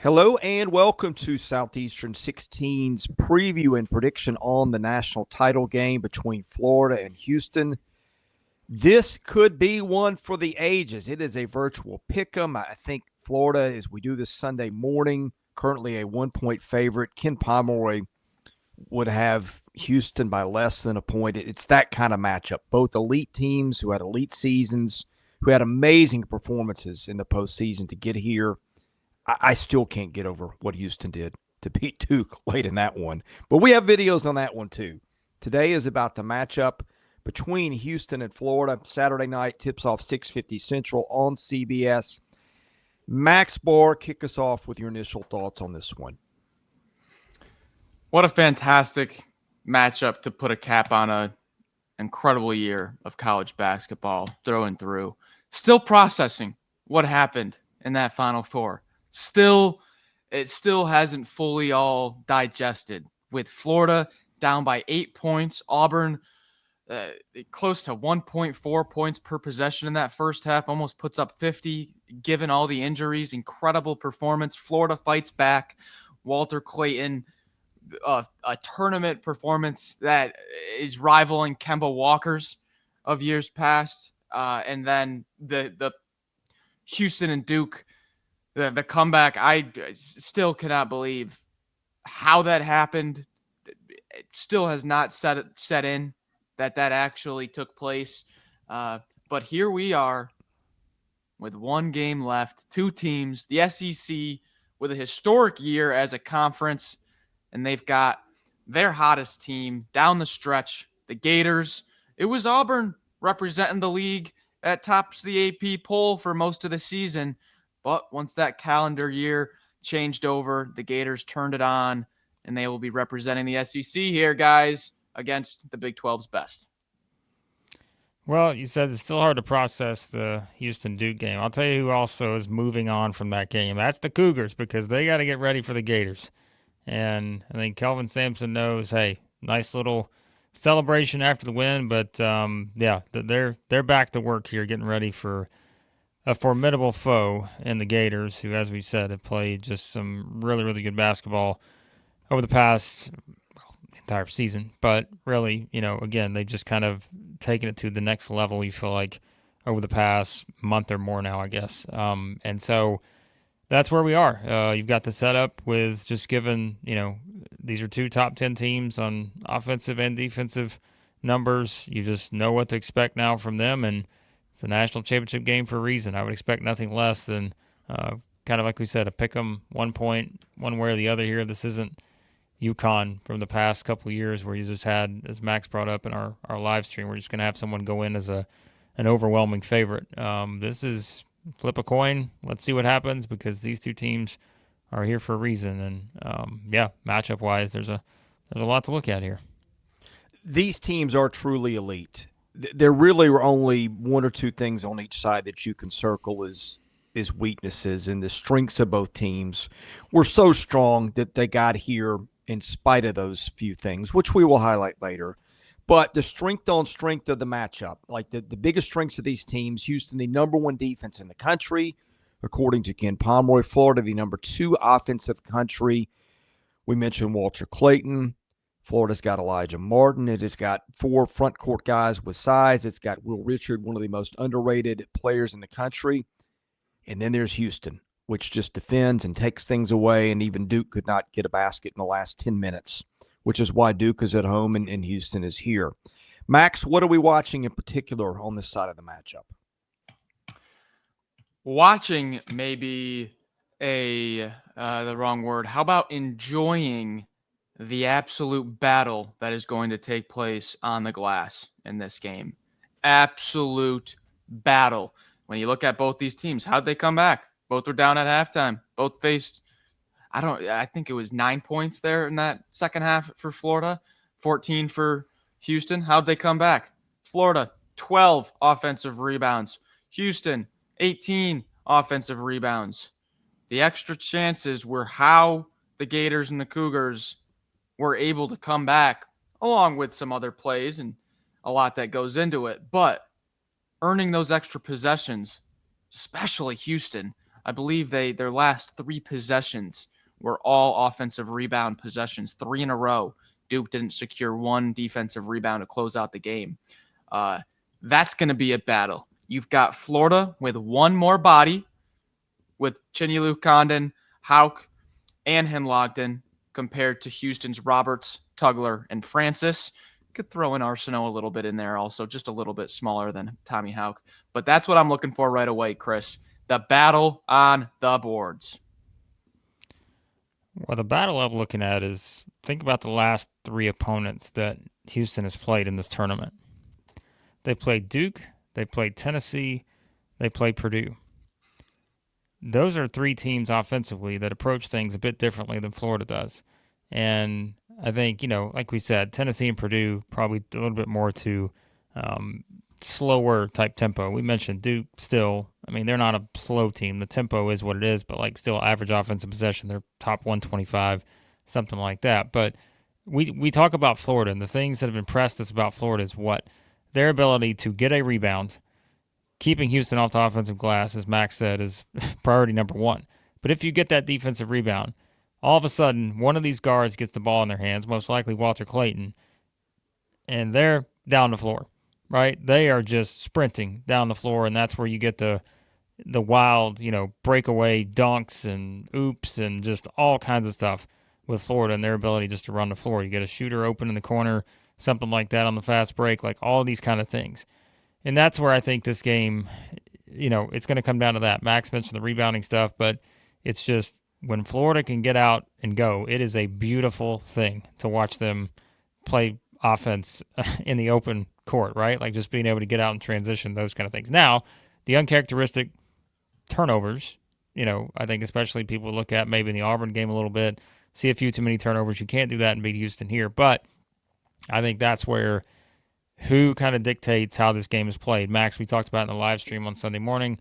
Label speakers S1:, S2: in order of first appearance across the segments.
S1: Hello and welcome to Southeastern 16's preview and prediction on the national title game between Florida and Houston. This could be one for the ages. It is a virtual pick'em. I think Florida, as we do this Sunday morning, currently a 1-point favorite. Ken Pomeroy would have Houston by less than a point. It's that kind of matchup. Both elite teams who had elite seasons, who had amazing performances in the postseason to get here. I still can't get over what Houston did to beat Duke late in that one. But we have videos on that one too. Today is about the matchup between Houston and Florida. Saturday night, tips off 6:50 Central on CBS. Max Barr, kick us off with your initial thoughts on this one.
S2: What a fantastic matchup to put a cap on an incredible year of college basketball through and through. Still processing what happened in that Final Four. It still hasn't fully all digested, with Florida down by 8 points, Auburn close to 1.4 points per possession in that first half, almost puts up 50 given all the injuries. Incredible performance. Florida fights back. Walter Clayton, a tournament performance that is rivaling Kemba Walker's of years past. And then the Houston and Duke, the comeback, I still cannot believe how that happened. It still has not set in that actually took place. But here we are with one game left, two teams, the SEC with a historic year as a conference, and they've got their hottest team down the stretch, the Gators. It was Auburn representing the league at tops the AP poll for most of the season. But once that calendar year changed over, the Gators turned it on, and they will be representing the SEC here, guys, against the Big 12's best.
S3: Well, you said it's still hard to process the Houston-Duke game. I'll tell you who also is moving on from that game. That's the Cougars, because they got to get ready for the Gators. And I think Kelvin Sampson knows, hey, nice little celebration after the win, but they're back to work here, getting ready for a formidable foe in the Gators, who, as we said, have played just some really, really good basketball over the past entire season. But really, again, they've just kind of taken it to the next level, you feel like, over the past month or more now, I guess. And so that's where we are. You've got the setup with just given, these are two top 10 teams on offensive and defensive numbers. You just know what to expect now from them, and it's a national championship game for a reason. I would expect nothing less than kind of like we said, a pick 'em 1 point, one way or the other here. This isn't UConn from the past couple of years where you just had, as Max brought up in our live stream, we're just going to have someone go in as an overwhelming favorite. This is flip a coin. Let's see what happens, because these two teams are here for a reason. And matchup-wise, there's a lot to look at here.
S1: These teams are truly elite. There really are only one or two things on each side that you can circle as weaknesses, and the strengths of both teams were so strong that they got here in spite of those few things, which we will highlight later. But the strength on strength of the matchup, like the biggest strengths of these teams, Houston, the number one defense in the country, according to Ken Pomeroy. Florida, the number two offense of the country. We mentioned Walter Clayton. Florida's got Elijah Martin. It has got four front court guys with size. It's got Will Richard, one of the most underrated players in the country. And then there's Houston, which just defends and takes things away, and even Duke could not get a basket in the last 10 minutes, which is why Duke is at home and Houston is here. Max, what are we watching in particular on this side of the matchup?
S2: Watching may be the wrong word. How about enjoying the absolute battle that is going to take place on the glass in this game? Absolute battle. When you look at both these teams, how'd they come back? Both were down at halftime. Both faced, I think it was 9 points there in that second half for Florida, 14 for Houston. How'd they come back? Florida, 12 offensive rebounds. Houston, 18 offensive rebounds. The extra chances were how the Gators and the Cougars were able to come back, along with some other plays and a lot that goes into it. But earning those extra possessions, especially Houston, I believe their last 3 possessions were all offensive rebound possessions, 3 in a row. Duke didn't secure 1 defensive rebound to close out the game. That's going to be a battle. You've got Florida with 1 more body with Chinyelu Condon, Hauk, and Henlogden compared to Houston's Roberts, Tugler, and Francis. Could throw in Arsenault a little bit in there also, just a little bit smaller than Tommy Hauk. But that's what I'm looking for right away, Chris. The battle on the boards.
S3: Well, the battle I'm looking at is, think about the last 3 opponents that Houston has played in this tournament. They played Duke, they played Tennessee, they played Purdue. Those are 3 teams offensively that approach things a bit differently than Florida does. And I think, like we said, Tennessee and Purdue probably a little bit more to slower type tempo. We mentioned Duke still. I mean, they're not a slow team. The tempo is what it is, but still average offensive possession, they're top 125, something like that. But we talk about Florida, and the things that have impressed us about Florida is what? Their ability to get a rebound. Keeping Houston off the offensive glass, as Max said, is priority number 1. But if you get that defensive rebound, all of a sudden, one of these guards gets the ball in their hands, most likely Walter Clayton, and they're down the floor, right? They are just sprinting down the floor, and that's where you get the wild, breakaway dunks and oops and just all kinds of stuff with Florida and their ability just to run the floor. You get a shooter open in the corner, something like that on the fast break, all these kind of things. And that's where I think this game, it's going to come down to that. Max mentioned the rebounding stuff, but it's just when Florida can get out and go, it is a beautiful thing to watch them play offense in the open court, right? Just being able to get out and transition, those kind of things. Now, the uncharacteristic turnovers, I think especially people look at maybe in the Auburn game a little bit, see a few too many turnovers. You can't do that and beat Houston here. But I think that's where who kind of dictates how this game is played. Max, we talked about in the live stream on Sunday morning,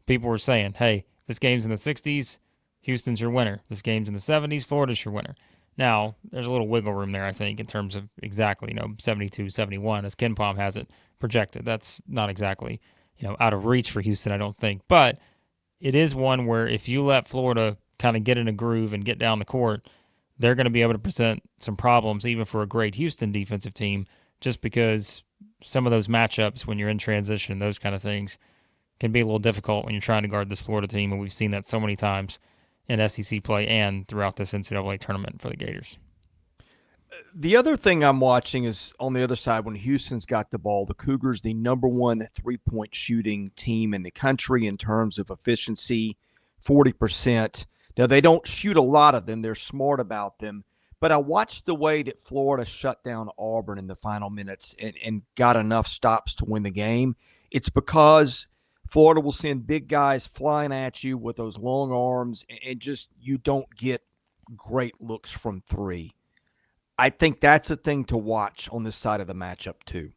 S3: people were saying, hey, this game's in the 60s, Houston's your winner. This game's in the 70s, Florida's your winner. Now, there's a little wiggle room there, I think, in terms of exactly, 72, 71, as Ken Palm has it projected. That's not exactly, out of reach for Houston, I don't think. But it is one where if you let Florida kind of get in a groove and get down the court, they're going to be able to present some problems, even for a great Houston defensive team, just because some of those matchups when you're in transition, those kind of things, can be a little difficult when you're trying to guard this Florida team, and we've seen that so many times in SEC play and throughout this NCAA tournament for the Gators.
S1: The other thing I'm watching is on the other side, when Houston's got the ball, the Cougars, the number 1 3-point shooting team in the country in terms of efficiency, 40%. Now, they don't shoot a lot of them. They're smart about them. But I watched the way that Florida shut down Auburn in the final minutes and got enough stops to win the game. It's because Florida will send big guys flying at you with those long arms, and just you don't get great looks from 3. I think that's a thing to watch on this side of the matchup too.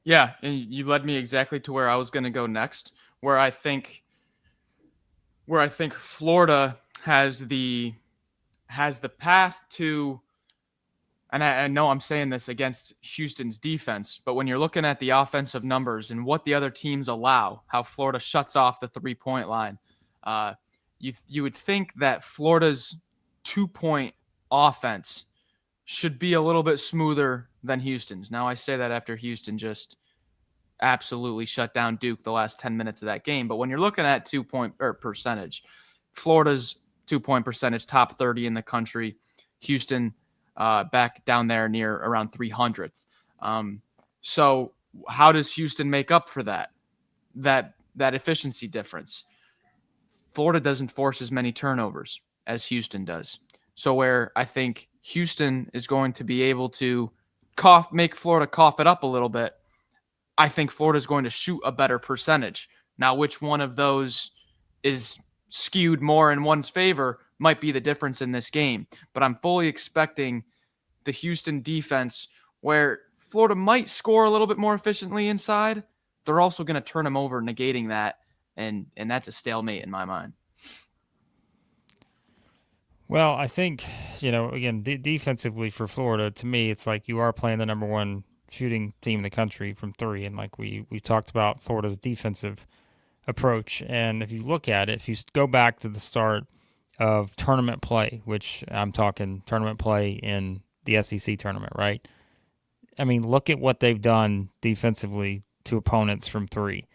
S2: Yeah, and you led me exactly to where I was going to go next, where I think Florida has the path to, and I know I'm saying this against Houston's defense, but when you're looking at the offensive numbers and what the other teams allow, how Florida shuts off the 3-point line, you would think that Florida's 2-point offense should be a little bit smoother than Houston's. Now, I say that after Houston just absolutely shut down Duke the last 10 minutes of that game, but when you're looking at 2-point percentage, Florida's 2-point percentage top 30 in the country. Houston back down there near around 300th. So how does Houston make up for that efficiency difference? Florida doesn't force as many turnovers as Houston does. So where I think Houston is going to be able to make Florida cough it up a little bit, I think Florida is going to shoot a better percentage. Now, which one of those is skewed more in one's favor might be the difference in this game. But I'm fully expecting the Houston defense, where Florida might score a little bit more efficiently inside, they're also going to turn them over, negating that, and that's a stalemate in my mind.
S3: Well, I think, again, defensively for Florida, to me, it's like you are playing the number 1 shooting team in the country from 3, and like we talked about Florida's defensive approach. And if you look at it, if you go back to the start of tournament play, which I'm talking tournament play in the SEC tournament, right? I mean, look at what they've done defensively to opponents from three.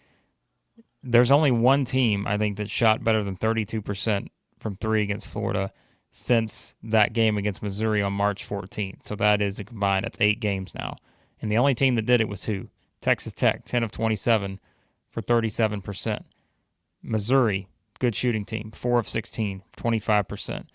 S3: There's only one team, I think, that shot better than 32% from three against Florida since that game against Missouri on March 14th. So that is a combined, that's 8 games now. And the only team that did it was who? Texas Tech, 10 of 27 for 37%. Missouri, good shooting team, 4 of 16, 25%.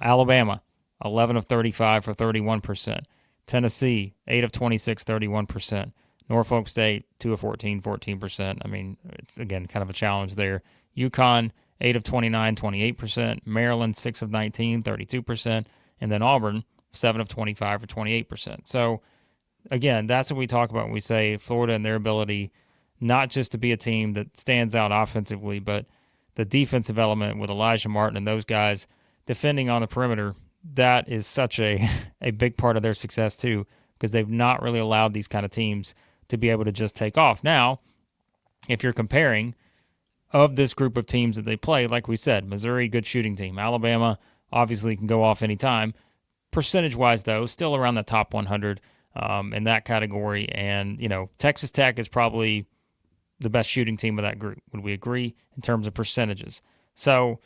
S3: Alabama, 11 of 35 for 31%. Tennessee, 8 of 26, 31%. Norfolk State, 2 of 14, 14%. I mean, it's, again, kind of a challenge there. UConn, 8 of 29, 28%. Maryland, 6 of 19, 32%. And then Auburn, 7 of 25 for 28%. So, again, that's what we talk about when we say Florida and their ability not just to be a team that stands out offensively, but the defensive element with Elijah Martin and those guys defending on the perimeter. That is such a big part of their success, too, because they've not really allowed these kind of teams to be able to just take off. Now, if you're comparing of this group of teams that they play, like we said, Missouri, good shooting team. Alabama, obviously, can go off anytime. Percentage-wise, though, still around the top 100 in that category. And, Texas Tech is probably the best shooting team of that group. Would we agree in terms of percentages? So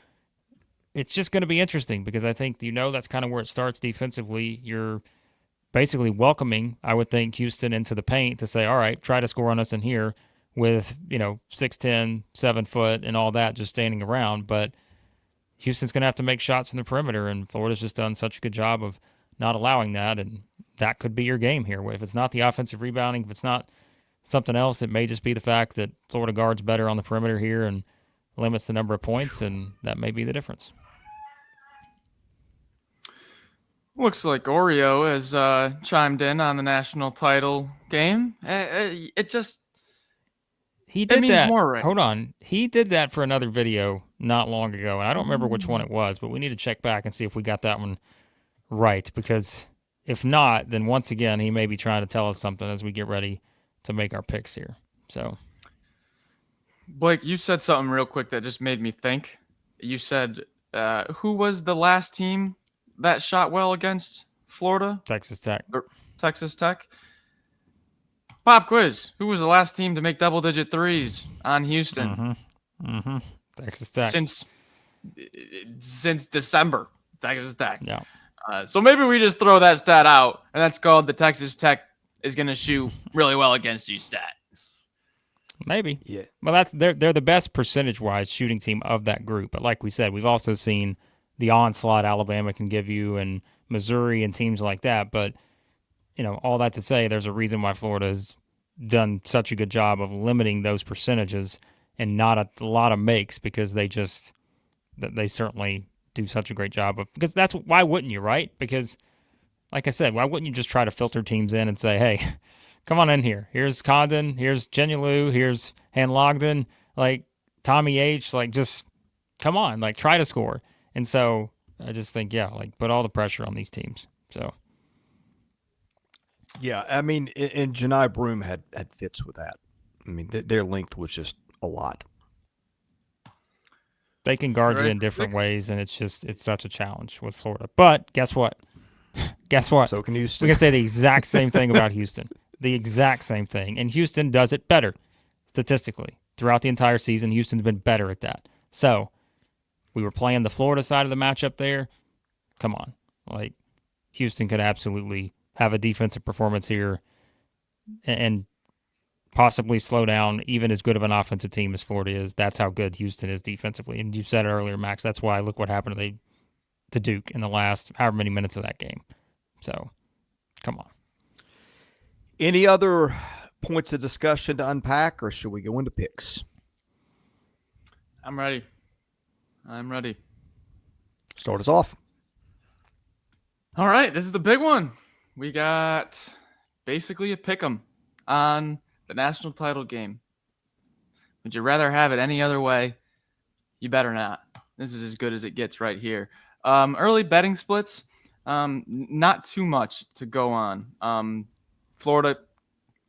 S3: it's just going to be interesting because I think, that's kind of where it starts defensively. You're basically welcoming, I would think, Houston into the paint to say, all right, try to score on us in here with, 6'10", 7 foot and all that just standing around. But Houston's going to have to make shots in the perimeter, and Florida's just done such a good job of not allowing that, and that could be your game here. If it's not the offensive rebounding, if it's not something else, it may just be the fact that Florida guards better on the perimeter here and limits the number of points, and that may be the difference.
S2: Looks like Oreo has chimed in on the national title game. It just
S3: he did
S2: means
S3: that.
S2: More right
S3: Hold
S2: now.
S3: on, he did that for another video not long ago, and I don't remember which one it was, but we need to check back and see if we got that one right. Because if not, then once again he may be trying to tell us something as we get ready to make our picks here. So,
S2: Blake, you said something real quick that just made me think. You said who was the last team that shot well against Florida?
S3: Texas Tech.
S2: Texas Tech. Pop quiz. Who was the last team to make double-digit threes on Houston?
S3: Texas Tech.
S2: Since December. Texas Tech.
S3: Yeah.
S2: So maybe we just throw that stat out, and that's called the Texas Tech is going to shoot really well against you stat.
S3: Maybe.
S1: Yeah.
S3: Well, they're the best percentage-wise shooting team of that group. But like we said, we've also seen the onslaught Alabama can give you and Missouri and teams like that. But, all that to say, there's a reason why Florida has done such a good job of limiting those percentages and not a lot of makes, because they certainly do such a great job of, because that's why wouldn't you, right? Because like I said, why wouldn't you just try to filter teams in and say, hey, come on in here. Here's Condon, here's Genulu, here's Hanlogden, like Tommy H, like just come on, like try to score. And so I just think, put all the pressure on these teams. So
S1: yeah, I mean, and Janai Broom had fits with that. I mean, their length was just a lot.
S3: They can guard you in different ways, and it's such a challenge with Florida. But guess what?
S1: So can Houston.
S3: We can say the exact same thing about Houston. The exact same thing. And Houston does it better statistically. Throughout the entire season, Houston's been better at that. So we were playing the Florida side of the matchup there. Come on. Like, Houston could absolutely have a defensive performance here and possibly slow down even as good of an offensive team as Florida is. That's how good Houston is defensively. And you said it earlier, Max, that's why look what happened to Duke in the last however many minutes of that game. So, come on.
S1: Any other points of discussion to unpack, or should we go into picks?
S2: I'm ready.
S1: Start us off.
S2: All right, this is the big one. We got basically a pick 'em on the national title game. Would you rather have it any other way? You better not. This is as good as it gets right here. Early betting splits, not too much to go on. Florida,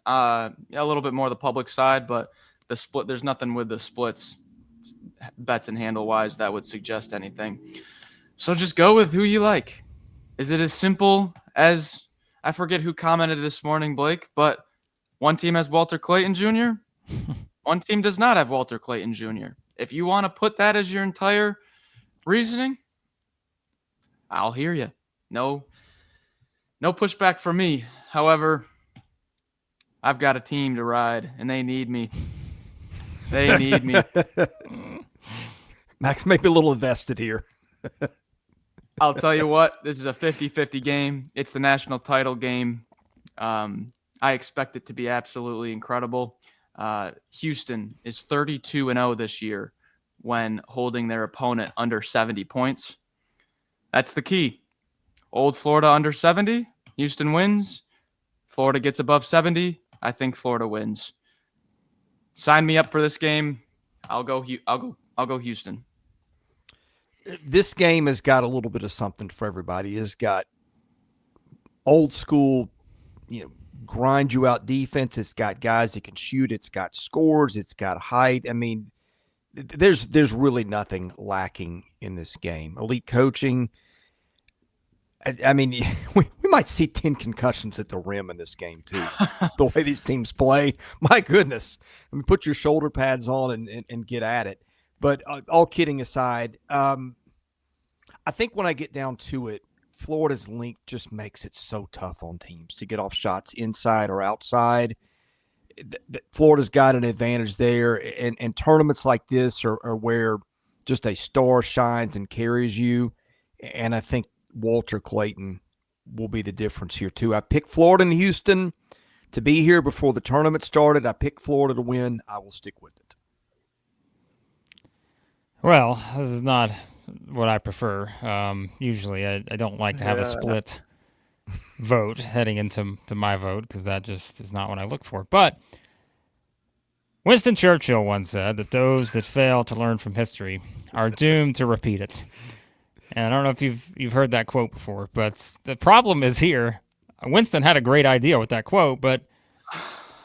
S2: a little bit more the public side, but the split, there's nothing with the splits bets and handle wise that would suggest anything. So just go with who you like. Is it as simple as, I forget who commented this morning, Blake, but one team has Walter Clayton Jr., one team does not have Walter Clayton Jr. If you want to put that as your entire reasoning, I'll hear you. No pushback from me. However, I've got a team to ride, and they need me. They need me.
S1: Max may be a little invested here.
S2: I'll tell you what, this is a 50-50 game. It's the national title game. I expect it to be absolutely incredible. Houston is 32-0 this year when holding their opponent under 70 points. That's the key. Old Florida under 70, Houston wins. Florida gets above 70, I think Florida wins. Sign me up for this game. I'll go Houston.
S1: This game has got a little bit of something for everybody. It's got old school, grind you out defense. It's got guys that can shoot. It's got scores. It's got height. I mean, there's really nothing lacking in this game. Elite coaching. I mean, we might see 10 concussions at the rim in this game too. The way these teams play, my goodness. I mean, put your shoulder pads on and get at it. But all kidding aside, I think when I get down to it, Florida's length just makes it so tough on teams to get off shots inside or outside. Florida's got an advantage there, and tournaments like this are where just a star shines and carries you. And I think Walter Clayton will be the difference here too. I picked Florida and Houston to be here before the tournament started. I picked Florida to win. I will stick with it.
S3: Well, this is not what I prefer. Usually I don't like to have a split vote heading into my vote because that just is not what I look for. But Winston Churchill once said that those that fail to learn from history are doomed to repeat it. And I don't know if you've heard that quote before, but the problem is here. Winston had a great idea with that quote, but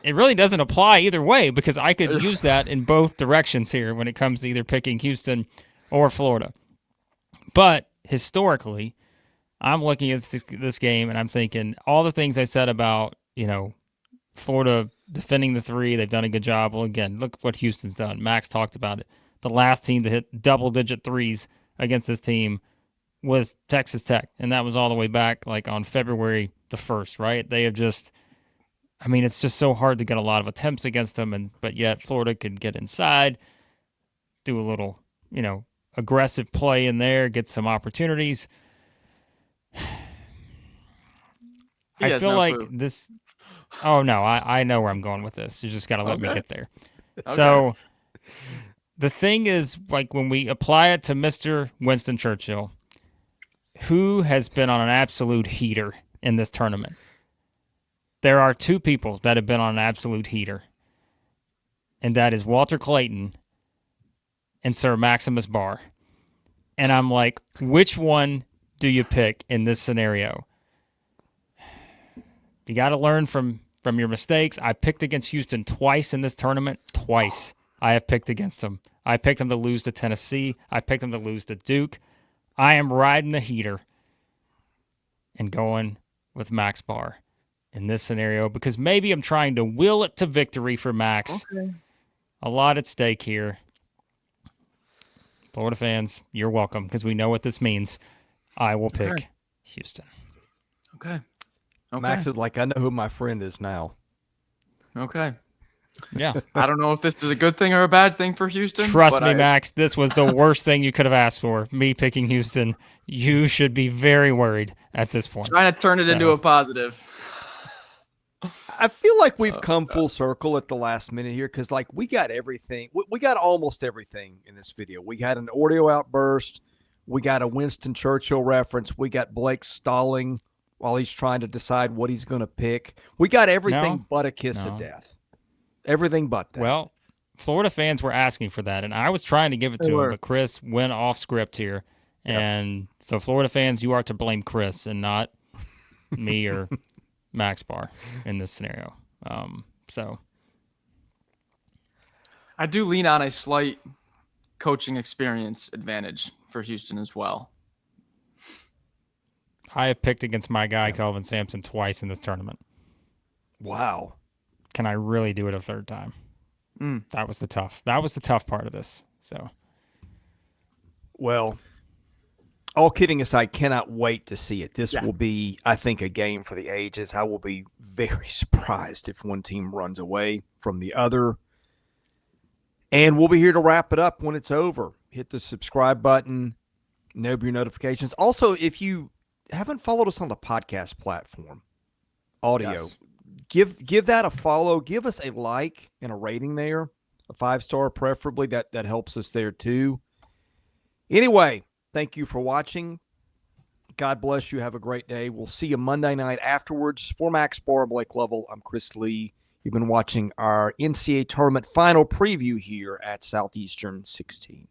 S3: it really doesn't apply either way because I could use that in both directions here when it comes to either picking Houston or Florida. But historically, I'm looking at this game and I'm thinking all the things I said about, Florida defending the three, they've done a good job. Well, again, look what Houston's done. Max talked about it. The last team to hit double-digit threes against this team was Texas Tech, and that was all the way back like on February the 1st, right? They have just, it's just so hard to get a lot of attempts against them, but yet Florida could get inside, do a little, aggressive play in there, get some opportunities. I feel like this. Oh no, I know where I'm going with this. You just got to let me get there. Okay. So the thing is, like when we apply it to Mr. Winston Churchill, who has been on an absolute heater in this tournament? There are two people that have been on an absolute heater, and that is Walter Clayton and Sir Maximus Barr. And I'm like, which one do you pick in this scenario? You got to learn from your mistakes. I picked against Houston twice in this tournament. Twice I have picked against them. I picked them to lose to Tennessee. I picked them to lose to Duke. I am riding the heater and going with Max Barr in this scenario because maybe I'm trying to will it to victory for Max. Okay. A lot at stake here. Florida fans, you're welcome because we know what this means. I will pick Houston.
S2: Okay.
S1: Max is like, I know who my friend is now.
S2: Okay.
S3: Yeah.
S2: I don't know if this is a good thing or a bad thing for Houston.
S3: Trust me, Max, this was the worst thing you could have asked for, me picking Houston. You should be very worried at this point.
S2: Trying to turn it into a positive.
S1: I feel like we've come full circle at the last minute here because, we got everything. We got almost everything in this video. We had an audio outburst. We got a Winston Churchill reference. We got Blake stalling while he's trying to decide what he's going to pick. We got everything but a kiss of death. Everything but that.
S3: Well, Florida fans were asking for that, and I was trying to give it to him, but Chris went off script here. Yep. And so Florida fans, you are to blame Chris and not me or Max Barr in this scenario. So
S2: I do lean on a slight coaching experience advantage for Houston as well.
S3: I have picked against my guy, Kelvin Sampson, twice in this tournament.
S1: Wow.
S3: Can I really do it a third time? That was the tough part of this. So,
S1: well, all kidding aside, cannot wait to see it. This will be, I think, a game for the ages. I will be very surprised if one team runs away from the other. And we'll be here to wrap it up when it's over. Hit the subscribe button, enable your notifications. Also, if you haven't followed us on the podcast platform, audio, give that a follow. Give us a like and a rating there, a 5-star preferably. That helps us there too. Anyway, thank you for watching. God bless you. Have a great day. We'll see you Monday night afterwards. For Max Barr, Blake Lovell, I'm Chris Lee. You've been watching our NCAA Tournament final preview here at Southeastern 16.